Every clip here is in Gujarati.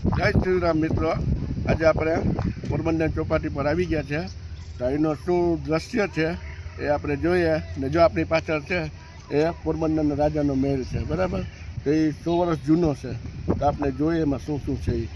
જય શ્રી રામ મિત્રો, આજે આપણે પોરબંદર ચોપાટી પર આવી ગયા છે. તો અહીંનો શું દ્રશ્ય છે એ આપણે જોઈએ. ને જો આપણી પાછળ છે એ પોરબંદરના રાજાનો મહેલ છે, બરાબર. તો એ 100 વર્ષ જૂનો છે. તો આપણે જોઈએ એમાં શું શું છે એ.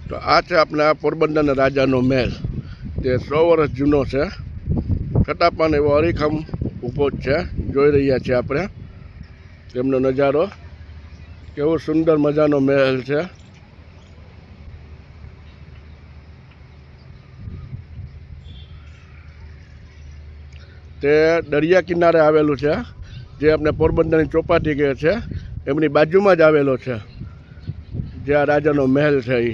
તો આ છે આપણા પોરબંદરના રાજાનો મહેલ. તે 100 વર્ષ જૂનો છે, છતાં પણ એવો અડીખમ ઊભો જ છે. જોઈ રહ્યા છીએ આપણે તેમનો નજારો. કેવો સુંદર મજાનો મહેલ છે. તે દરિયા કિનારે આવેલું છે, જે આપણે પોરબંદરની ચોપાટી કહે છે એમની બાજુમાં જ આવેલો છે, જે આ રાજાનો મહેલ છે. એ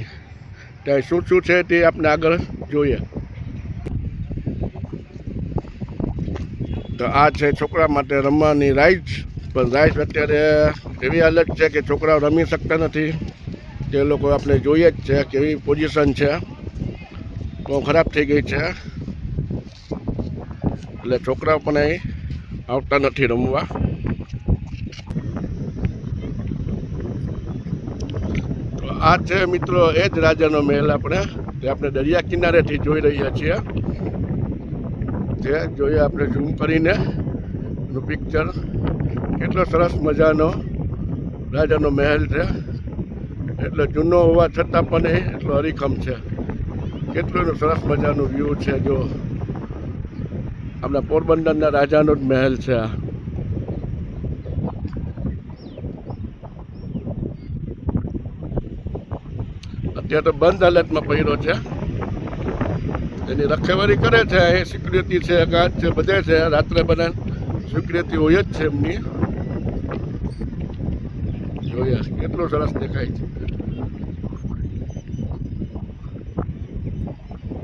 ત્યાં શું શું છે તે આપણે આગળ જોઈએ. તો આ છે છોકરા માટે રમવાની રાઇડ્સ. પણ રાઇડ્સ અત્યારે એવી હાલત છે કે છોકરાઓ રમી શકતા નથી. તે લોકો આપણે જોઈએ જ છે કેવી પોઝિશન છે, બહુ ખરાબ થઈ ગઈ છે. એટલે છોકરાઓ પણ અહીં આવતા નથી રમવા. તો આ છે મિત્રો એ જ રાજાનો મહેલ આપણે દરિયા કિનારેથી જોઈ રહ્યા છીએ. જે જોઈએ આપણે ઝૂમ કરીને એનું પિક્ચર. કેટલો સરસ મજાનો રાજાનો મહેલ છે. એટલે જૂનો હોવા છતાં પણ એ એટલો હરીખમ છે. કેટલું એનું સરસ મજાનું વ્યૂ છે. જો આપણા પોરબંદરના રાજાનો જ મહેલ છે આ. અત્યારે તો બંધ હાલતમાં પડ્યો છે. એની રખેવાળી કરે છે. અહીં સિક્યુરિટી છે, ગાર્ડ છે, બધે છે. રાત્રે બધા સિક્યુરિટી હોય જ છે એમની. જોઈએ કેટલું સરસ દેખાય છે.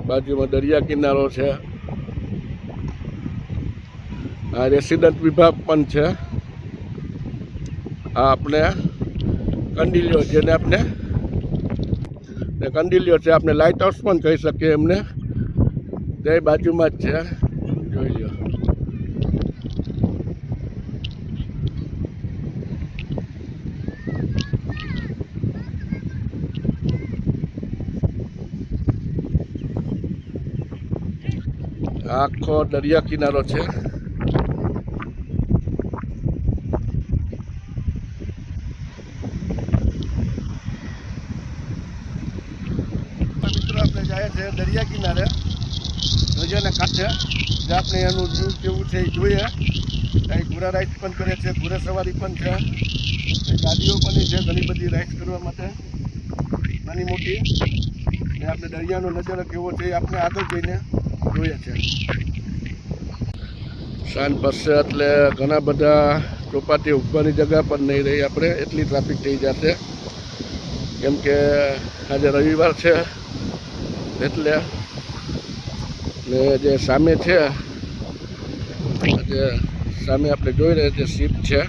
બાજુમાં દરિયા કિનારો છે. આ રેસિડન્ટ વિભાગ પણ છે. આ આપણે કંડિલિયો, જેને આપણે કંડિલિયો છે, આપણે લાઇટ હાઉસ પણ કહી શકીએ એમને. તે બાજુમાં જ છે. જોઈ લો. આખો દરિયા કિનારો છે. મિત્રો આપણે જાય છે દરિયા કિનારે, દરિયાના કાંઠે, જે આપણે એનું વ્યૂ કેવું છે એ જોઈએ. અહીં ઘોડા રાઈડ પણ કરે છે, ઘોડા સવારી પણ છે, ગાડીઓ પણ છે ઘણી બધી રાઈડ કરવા માટે, નાની મોટી. ને આપણે દરિયાનો નજારો કેવો છે એ આપણે આગળ જઈને જોઈએ છે. સાંજ પડશે એટલે ઘણા બધા ચોપાટી ઉભવાની જગ્યા પણ નહીં રહી આપણે, એટલી ટ્રાફિક થઈ જશે. કેમ કે આજે રવિવાર છે એટલે. ને જે સામે છે, જે સામે આપણે જોઈ રહ્યા છીએ શિપ છે,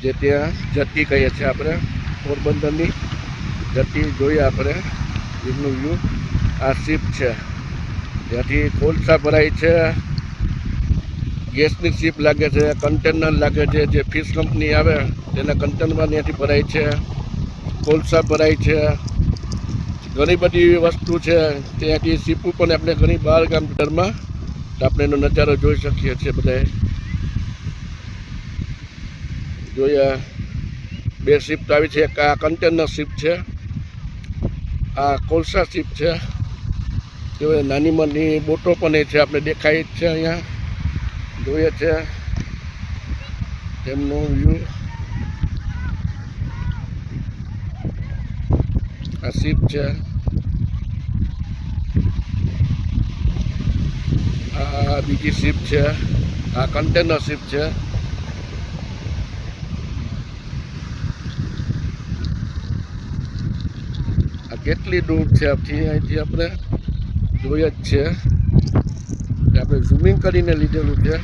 જે ત્યાં જતી કહીએ છીએ આપણે, પોરબંદરની જતી જોઈએ આપણે. એમનું વ્યૂ આ શિપ છે, ત્યાંથી કોલસા ભરાય છે, ગેસની શિપ લાગે છે, કન્ટેનર લાગે છે. જે ફિશ કંપની આવે તેના કન્ટેનરમાં ત્યાંથી ભરાય છે, કોલસા ભરાય છે. ઘણી બધી વસ્તુ છે. ત્યાંથી શિપો પણ આપણે ઘણી બહાર ગામમાં આપણે એનો નજારો જોઈ શકીએ છીએ. બધાએ જોઈએ. 2 શિપ તો આવી છે. એક આ કન્ટેનર શિપ છે, આ કોલસા શિપ છે. જોઈએ નાની નાની બોટો પણ એ છે, આપણે દેખાય જ છે. અહીંયા જોઈએ છે તેમનું વ્યૂ. આ શિપ છે, આ બીજી શિપ છે, આ કન્ટેનર શિપ છે. આ કેટલી દૂર છે અહીંથી આપણે જોઈએ જ છે. આપણે ઝૂમિંગ કરીને લીધેલું છે.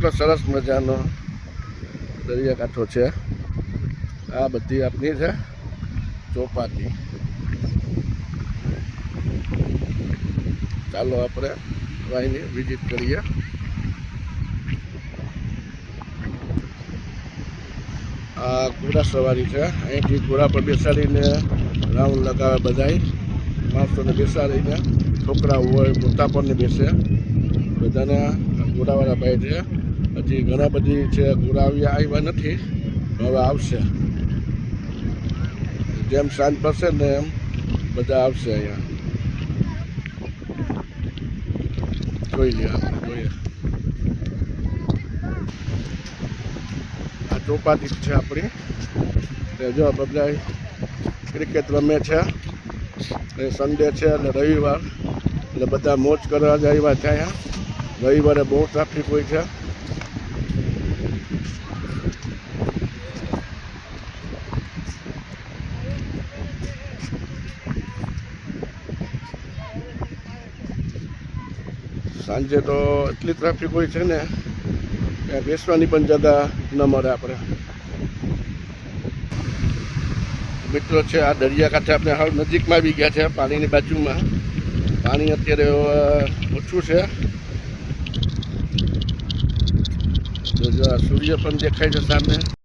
કેટલો સરસ મજાનો દરિયાકાંઠો છે. આ બધી આપણી છે ચોપાટી. ચાલો આપણે અહીંની વિઝિટ કરીએ. આ ઘોડા સવારી છે. અહીંથી ઘોડા પર બેસાડીને રાઉન્ડ લગાવે બધાય માણસોને બેસાડીને. છોકરાઓ હોય મોટા પણ બેસે બધાને ઘોડાવાળા ભાઈ છે. હજી ઘણા બધી છે ઘોડા આવ્યા નથી, હવે આવશે. જેમ સાંજ પડશે ને એમ બધા આવશે અહીંયા. જોઈ લઈએ આપણે, જોઈએ. આ ચોપાટી છે આપણી. જો બધા ક્રિકેટ રમે છે. એ સન્ડે છે અને રવિવાર એટલે બધા મોજ કરવા જ આવ્યા છે અહીંયા. રવિવારે બહુ ટ્રાફિક હોય છે. સાંજે તો એટલી ટ્રાફિક હોય છે ને કે બેસવાની પણ જગ્યા ન મળે આપણે. મિત્રો છે આ દરિયાકાંઠે આપણે હાલ નજીકમાં આવી ગયા છે, પાણીની બાજુમાં. પાણી અત્યારે ઓછું છે. સૂર્ય પણ દેખાય છે સામે.